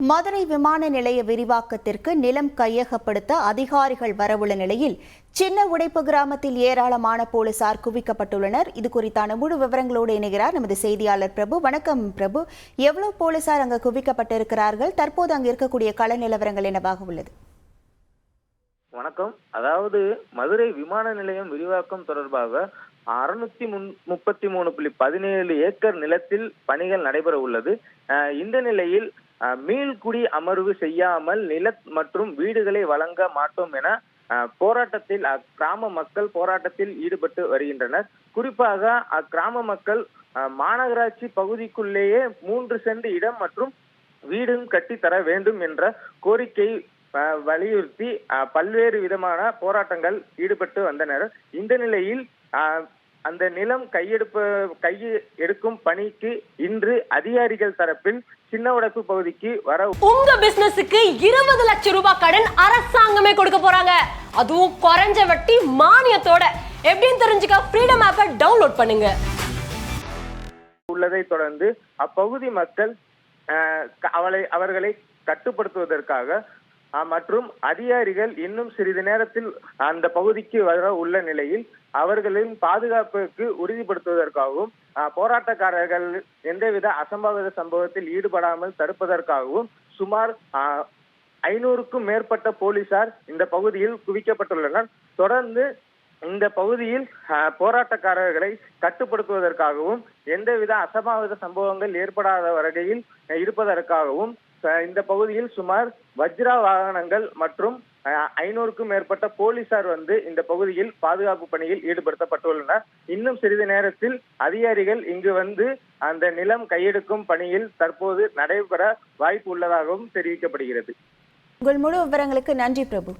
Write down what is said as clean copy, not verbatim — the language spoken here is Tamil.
மதுரை விமான நிலைய விரிவாக்கத்திற்கு நிலம் கையகப்படுத்த அதிகாரிகள் வரவுள்ள நிலையில் சின்ன உடைப்பு கிராமத்தில் ஏராளமான போலீசார் குவிக்கப்பட்டுள்ளனர். இது குறித்தான முழு விவரங்களோடு இணைகிறார் நமது செய்தியாளர் பிரபு. வணக்கம் பிரபு, எவ்வளவு போலீசார் அங்கு குவிக்கப்பட்டிருக்கிறார்கள்? தற்போது அங்கு இருக்கக்கூடிய கள நிலவரங்கள் என்னவாக உள்ளது? வணக்கம். அதாவது மதுரை விமான நிலையம் விரிவாக்கம் தொடர்பாக 633.17 ஏக்கர் நிலத்தில் பணிகள் நடைபெற உள்ளது. இந்த நிலையில் மீள்குடி அமர்வு செய்யாமல் நில மற்றும் வீடுகளை வழங்க மாட்டோம் என போராட்டத்தில் அக்கிராம மக்கள் போராட்டத்தில் ஈடுபட்டு வருகின்றனர். குறிப்பாக அக்கிராம மக்கள் மாநகராட்சி பகுதிக்குள்ளேயே 3 சென்ட் இடம் மற்றும் வீடும் கட்டித்தர வேண்டும் என்ற கோரிக்கை வலியுறுத்தி பல்வேறு விதமான போராட்டங்கள் ஈடுபட்டு வந்தனர். இந்த நிலையில் அந்த நிலம் கையெடுக்கும் பணிக்கு இன்று அதிகாரிகள் தரப்பில் சின்ன உடைப்பு பகுதிக்கு வர உங்க பிசினஸுக்கு 20 லட்சம் ரூபாய் கடன் அரசாங்கமே கொடுக்க போறாங்க, அதுவும் குறைஞ்ச வட்டி மானியத்தோட. எப்படின்னு தெரிஞ்சுக்க ஃப்ரீடம் ஆப்பை டவுன்லோட் பண்ணுங்க. உள்ளதை தொடர்ந்து அப்பகுதி மக்கள் அவர்களை கட்டுப்படுத்துவதற்காக மற்றும் அதிகாரிகள் இன்னும் சிறிது நேரத்தில் அந்த பகுதிக்கு வர உள்ள நிலையில் அவர்களின் பாதுகாப்புக்கு உறுதிப்படுத்துவதற்காகவும் போராட்டக்காரர்கள் எந்தவித அசம்பாவித சம்பவத்தில் ஈடுபடாமல் தடுப்பதற்காகவும் சுமார் 500க்கும் மேற்பட்ட போலீசார் இந்த பகுதியில் குவிக்கப்பட்டுள்ளனர். தொடர்ந்து இந்த பகுதியில் போராட்டக்காரர்களை கட்டுப்படுத்துவதற்காகவும் எந்தவித அசம்பாவித சம்பவங்கள் ஏற்படாத வகையில் இருப்பதற்காகவும் இந்த பகுதியில் சுமார் வஜ்ரா வாகனங்கள் மற்றும் 500க்கும் மேற்பட்ட போலீசார் இந்த பகுதியில் பாதுகாப்பு பணியில் ஈடுபடுத்தப்பட்டுள்ளனர். இன்னும் சிறிது நேரத்தில் அதிகாரிகள் இங்கு அந்த நிலம் கையெடுக்கும் பணியில் தற்போது நடைபெற வாய்ப்பு உள்ளதாகவும் தெரிவிக்கப்படுகிறது. உங்கள் முழு விவரங்களுக்கு நன்றி பிரபு.